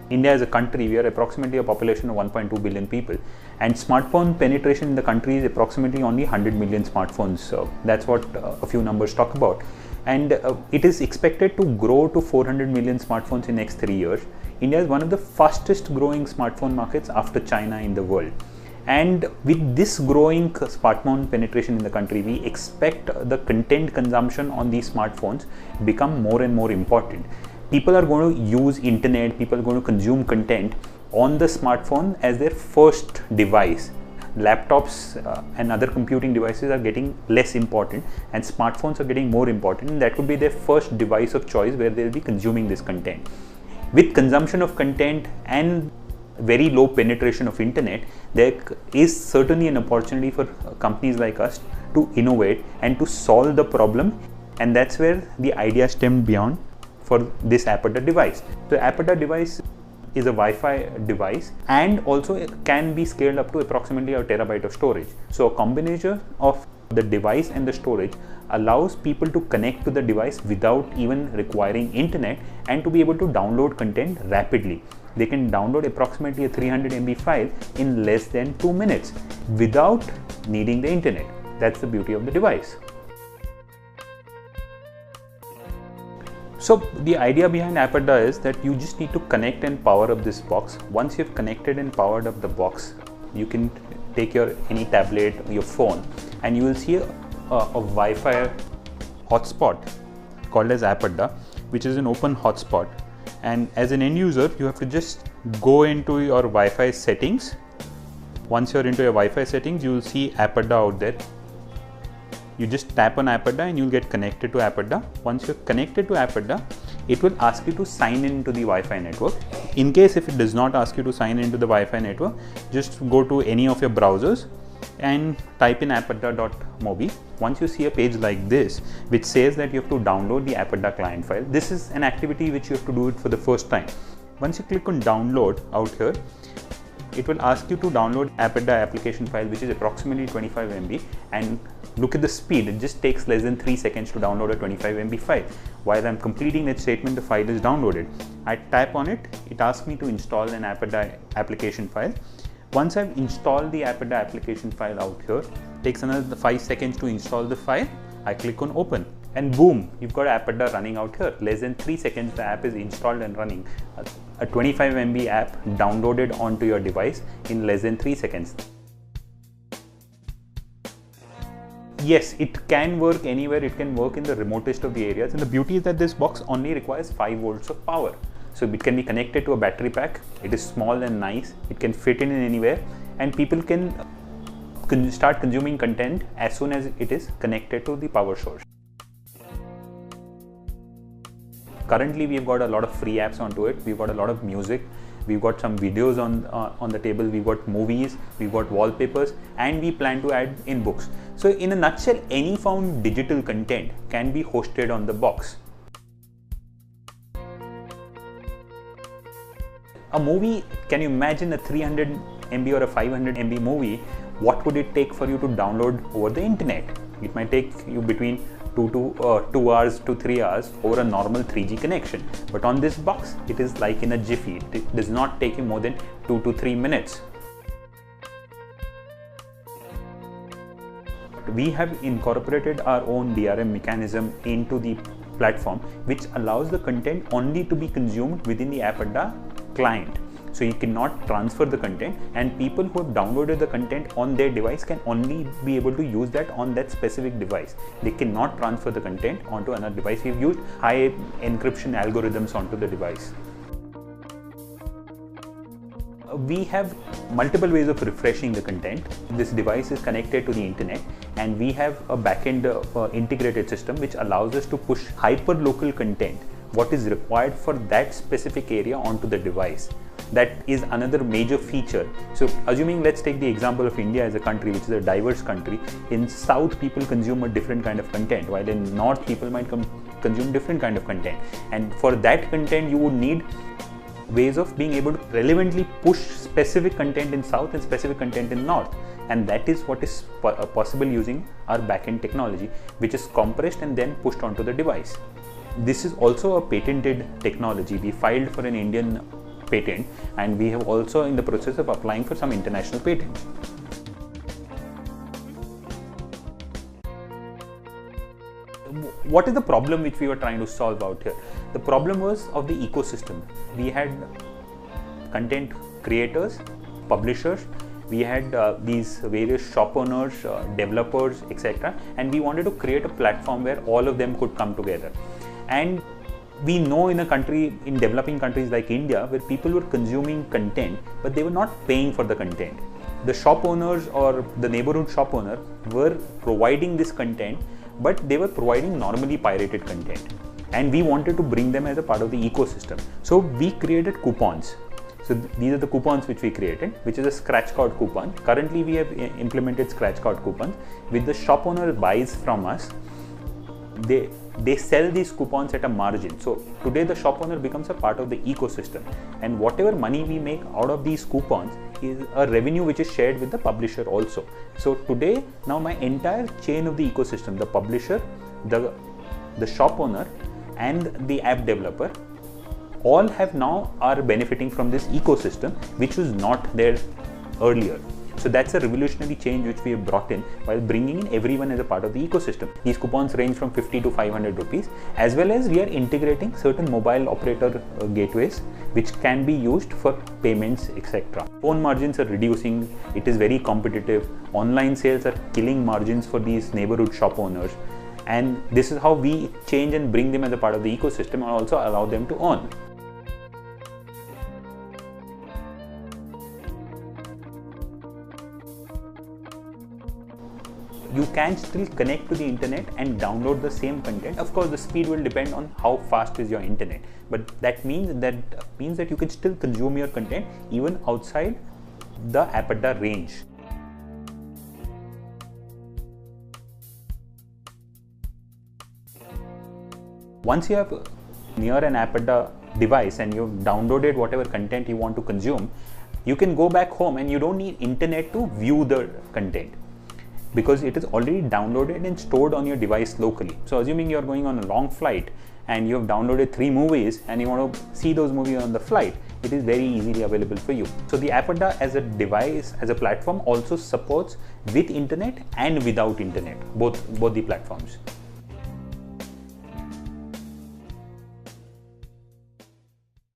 India as a country, we are approximately a population of 1.2 billion people, and smartphone penetration in the country is approximately only 100 million smartphones. So that's what a few numbers talk about. And it is expected to grow to 400 million smartphones in next 3 years. India is one of the fastest growing smartphone markets after China in the world. And with this growing smartphone penetration in the country, we expect the content consumption on these smartphones become more and more important. People are going to use internet, people are going to consume content on the smartphone as their first device. Laptops and other computing devices are getting less important, and smartphones are getting more important, and that could be their first device of choice where they'll be consuming this content. With consumption of content and very low penetration of internet, there is certainly an opportunity for companies like us to innovate and to solve the problem, and that's where the idea stemmed beyond for this Aperta device. The Aperta device is a Wi-Fi device and also it can be scaled up to approximately a terabyte of storage. So a combination of the device and the storage allows people to connect to the device without even requiring internet and to be able to download content rapidly. They can download approximately a 300 MB file in less than 2 minutes without needing the internet. That's the beauty of the device. So the idea behind Aperta is that you just need to connect and power up this box. Once you've connected and powered up the box, you can take your any tablet or your phone and you will see a Wi-Fi hotspot called as Aperta, which is an open hotspot. And as an end user, you have to just go into your Wi-Fi settings. Once you're into your Wi-Fi settings, you will see Aperta out there. You just tap on Aperta and you'll get connected to Aperta. Once you're connected to Aperta, it will ask you to sign into the Wi-Fi network. In case if it does not ask you to sign into the Wi-Fi network, just go to any of your browsers and type in aperta.mobi. Once you see a page like this, which says that you have to download the Aperta client file, this is an activity which you have to do it for the first time. Once you click on download out here, it will ask you to download Aperta application file, which is approximately 25 MB, and look at the speed. It just takes less than 3 seconds to download a 25 MB file. While I'm completing that statement, the file is downloaded. I tap on it, it asks me to install an Aperta application file. Once I've installed the Aperta application file out here, it takes another 5 seconds to install the file. I click on open and boom, you've got Aperta running out here. Less than 3 seconds, the app is installed and running. A 25 MB app downloaded onto your device in less than 3 seconds. Yes, it can work anywhere, it can work in the remotest of the areas, and the beauty is that this box only requires 5 volts of power. So it can be connected to a battery pack, it is small and nice, it can fit in anywhere, and people can start consuming content as soon as it is connected to the power source. Currently we've got a lot of free apps onto it, we've got a lot of music, we've got some videos on the table, we've got movies, we've got wallpapers, and we plan to add in books. So in a nutshell, any found digital content can be hosted on the box. A movie, can you imagine a 300 MB or a 500 MB movie? What would it take for you to download over the internet? It might take you between 2 hours to 3 hours over a normal 3G connection. But on this box, it is like in a jiffy. It does not take you more than 2 to 3 minutes. We have incorporated our own DRM mechanism into the platform, which allows the content only to be consumed within the Aperta client. So you cannot transfer the content, and people who have downloaded the content on their device can only be able to use that on that specific device. They cannot transfer the content onto another device. We've used high encryption algorithms onto the device. We have multiple ways of refreshing the content. This device is connected to the internet, and we have a backend integrated system which allows us to push hyperlocal content, what is required for that specific area, onto the device. That is another major feature. So assuming, let's take the example of India as a country, which is a diverse country. In South, people consume a different kind of content, while in North, people might consume different kind of content. And for that content, you would need ways of being able to relevantly push specific content in South and specific content in North. And that is what is possible using our backend technology, which is compressed and then pushed onto the device. This is also a patented technology. We filed for an Indian patent, and we have also in the process of applying for some international patents. What is the problem which we were trying to solve out here? The problem was of the ecosystem. We had content creators, publishers, we had these various shop owners, developers, etc. And we wanted to create a platform where all of them could come together. And we know in developing countries like India, where people were consuming content, but they were not paying for the content. The shop owners or the neighborhood shop owner were providing this content, but they were providing normally pirated content. And we wanted to bring them as a part of the ecosystem. So we created coupons. So these are the coupons which we created, which is a scratch card coupon. Currently we have implemented scratch card coupons. With the shop owner buys from us, they sell these coupons at a margin. So today the shop owner becomes a part of the ecosystem, and whatever money we make out of these coupons is a revenue which is shared with the publisher also. So today, now my entire chain of the ecosystem, the publisher, the shop owner and the app developer, all are benefiting from this ecosystem, which was not there earlier. So that's a revolutionary change which we have brought in while bringing in everyone as a part of the ecosystem. These coupons range from 50 to 500 rupees, as well as we are integrating certain mobile operator gateways which can be used for payments, etc. Phone margins are reducing, it is very competitive. Online sales are killing margins for these neighborhood shop owners. And this is how we change and bring them as a part of the ecosystem and also allow them to earn. You can still connect to the internet and download the same content. Of course, the speed will depend on how fast is your internet, but that means that you can still consume your content even outside the App Adda range. Once you have near an App Adda device and you've downloaded whatever content you want to consume, you can go back home and you don't need internet to view the content, because it is already downloaded and stored on your device locally. So assuming you're going on a long flight and you have downloaded 3 movies and you want to see those movies on the flight, it is very easily available for you. So the App Adda as a device, as a platform, also supports with internet and without internet, both the platforms.